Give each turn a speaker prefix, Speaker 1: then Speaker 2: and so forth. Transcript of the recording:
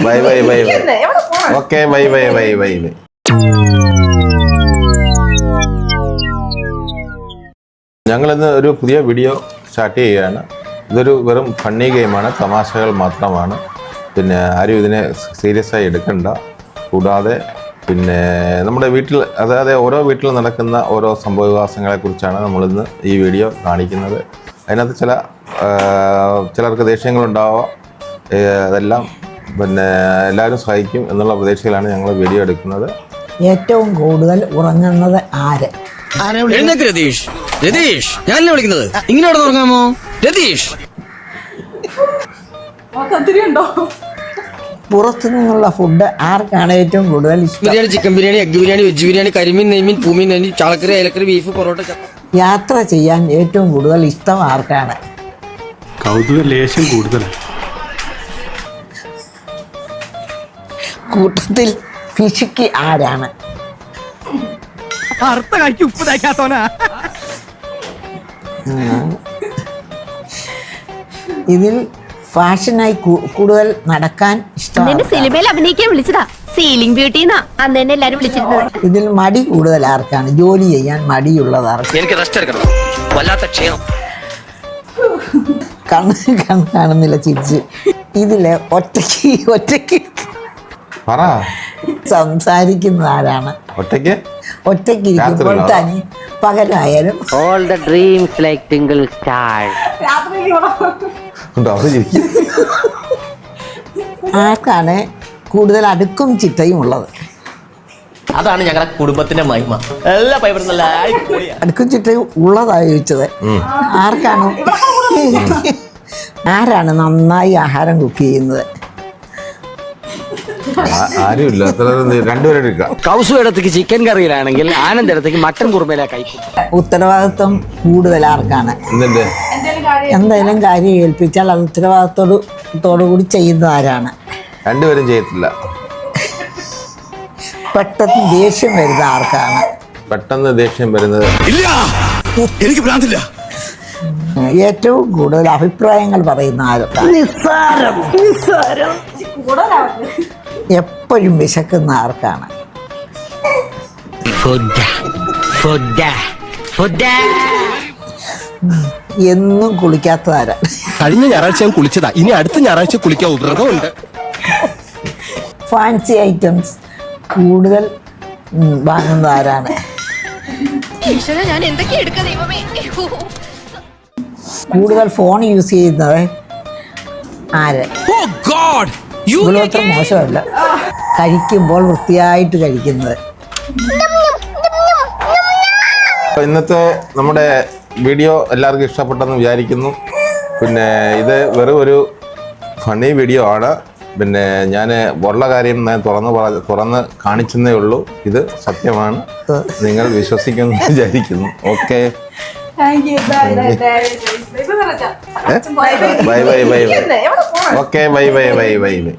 Speaker 1: Bye bye bye okay bye bye bye bye bye. ഞങ്ങളിന്ന് ഒരു പുതിയ വീഡിയോ സ്റ്റാർട്ട് ചെയ്യുകയാണ്. ഇതൊരു വെറും ഫണ്ണി ഗെയിമാണ്, തമാശകൾ മാത്രമാണ്. പിന്നെ ആരും ഇതിനെ സീരിയസ് ആയി എടുക്കണ്ട. കൂടാതെ പിന്നെ നമ്മുടെ വീട്ടിൽ, അതായത് ഓരോ വീട്ടിൽ നടക്കുന്ന ഓരോ സംഭവവികാസങ്ങളെക്കുറിച്ചാണ് നമ്മളിന്ന് ഈ വീഡിയോ കാണിക്കുന്നത്. അതിനകത്ത് ചിലർക്ക് ദേഷ്യങ്ങളുണ്ടാവാം. അതെല്ലാം പിന്നെ എല്ലാവരും സഹിക്കും എന്നുള്ള പ്രതീക്ഷയിലാണ് ഞങ്ങൾ വീഡിയോ എടുക്കുന്നത്.
Speaker 2: ഏറ്റവും കൂടുതൽ ഉറങ്ങുന്നത് ആര്?
Speaker 3: രതീഷ്, രതീഷ് ഞാനല്ലേ വിളിക്കുന്നത്. ഇങ്ങനെ ഉറങ്ങാമോ രതീഷ്?
Speaker 2: പുറത്തു നിന്നുള്ള ഫുഡ് ആർക്കാണ് ഏറ്റവും കൂടുതൽ ഇഷ്ടം?
Speaker 3: Biryani, chicken biryani, egg biryani, veg biryani, കരിമീൻ, നെയ്മീൻ, പൂമീൻ, നെയ്മീൻ, ചാളക്കറി, അയലക്കറി, ബീഫ്, പൊറോട്ട.
Speaker 2: യാത്ര ചെയ്യാൻ ഏറ്റവും കൂടുതൽ ഇഷ്ടം ആർക്കാണ്?
Speaker 4: കൗതുക ലേശം കൂടുതൽ.
Speaker 2: കൂട്ടത്തിൽ ഫിഷിക്ക് ആരാണ്?
Speaker 3: ഉപ്പ് തയ്ക്കാത്തോനാ.
Speaker 2: ഇതിൽ ഫാഷനായി കൂടുതൽ നടക്കാൻ ഇഷ്ടം?
Speaker 5: സിനിമയിൽ അഭിനയിക്കാൻ വിളിച്ചതാ, സീലിംഗ് ബ്യൂട്ടി അന്ന് തന്നെ എല്ലാരും വിളിച്ചിരുന്നത്.
Speaker 2: ഇതിൽ മടി കൂടുതൽ ആർക്കാണ്? ജോലി ചെയ്യാൻ മടിയുള്ളത് ആർക്കാണ്?
Speaker 3: എനിക്ക് റെസ്റ്റ് എടുക്കണം, വല്ലാത്ത ക്ഷീണം.
Speaker 2: കണ്ണ് കാണുന്നില്ല ചിരിച്ച്. ഇതില് ഒറ്റയ്ക്ക്
Speaker 1: പറ,
Speaker 2: സംസാരിക്കുന്ന ആരാണ്? ഒറ്റയ്ക്ക് ഇരിക്കുമ്പോൾ തനി പകലായാലും
Speaker 6: All the dreams like twinkle stars.
Speaker 2: ആർക്കാണ് കൂടുതൽ അടുക്കും ചിട്ടയും ഉള്ളത്?
Speaker 7: അതാണ് ഞങ്ങളുടെ കുടുംബത്തിന്റെ മഹിമ. എല്ലാ പൈപ്പറും നല്ല
Speaker 2: അടുക്കും ചിട്ടയും ഉള്ളതായി ചോദിച്ചത്. ആരാണ് നന്നായി ആഹാരം കുക്ക് ചെയ്യുന്നത്?
Speaker 1: ആരുമില്ല, രണ്ടുപേരും എടുക്കാം.
Speaker 3: കൗസുവിടത്തേക്ക് ചിക്കൻ കറിയിലാണെങ്കിൽ ആനന്ദിടത്തേക്ക് മട്ടൻ കുറുമയിലാ കഴിക്കും.
Speaker 2: ഉത്തരവാദിത്വം കൂടുതൽ ആർക്കാണ്? എന്തെങ്കിലും കാര്യം ഏൽപ്പിച്ചാൽ അത് ഉത്തരവാദിത്തോടു കൂടി ചെയ്യുന്ന ആരാണ്?
Speaker 1: രണ്ടുപേരും ചെയ്യത്തില്ല.
Speaker 2: പെട്ടെന്ന് ദേഷ്യം വരുന്ന ആർക്കാണ്?
Speaker 1: പെട്ടെന്ന് ദേഷ്യം വരുന്നത്
Speaker 3: എനിക്ക് ഭ്രാന്തില്ല.
Speaker 2: ഏറ്റവും കൂടുതൽ അഭിപ്രായങ്ങൾ പറയുന്ന ആർക്കാണ്? നിസ്സാരം. എപ്പോഴും വിശക്കുന്ന ആർക്കാണ്? എന്നും കുളിക്കാത്തതാരാ?
Speaker 4: കഴിഞ്ഞ ഞായറാഴ്ച ഞാൻ കുളിച്ചതാ, ഇനി അടുത്ത ഞായറാഴ്ച കുളിക്കാൻ വ്രതമുണ്ട്.
Speaker 2: ഫാൻസി ഐറ്റംസ് കൂടുതൽ വാങ്ങുന്നത് ആരാണ്?
Speaker 5: ഞാൻ എന്തൊക്കെ എടുക്കാം ദൈവമേ.
Speaker 2: കൂടുതൽ ഫോൺ യൂസ് ചെയ്യുന്നത് ആര്? ഇതിലത്ര മോശമല്ല. കഴിക്കുമ്പോൾ വൃത്തിയായിട്ട് കഴിക്കുന്നത്.
Speaker 1: ഇന്നത്തെ നമ്മുടെ വീഡിയോ എല്ലാവർക്കും ഇഷ്ടപ്പെട്ടെന്ന് വിചാരിക്കുന്നു. പിന്നെ ഇത് വെറും ഒരു ഫണ്ണി വീഡിയോ ആണ്. പിന്നെ ഞാൻ ഉള്ള കാര്യം ഞാൻ തുറന്ന് കാണിച്ചെന്നേ ഉള്ളൂ. ഇത് സത്യമാണ്, നിങ്ങൾ വിശ്വസിക്കുമെന്ന് വിചാരിക്കുന്നു. Okay, bye bye bye bye. Okay, bye bye bye bye bye.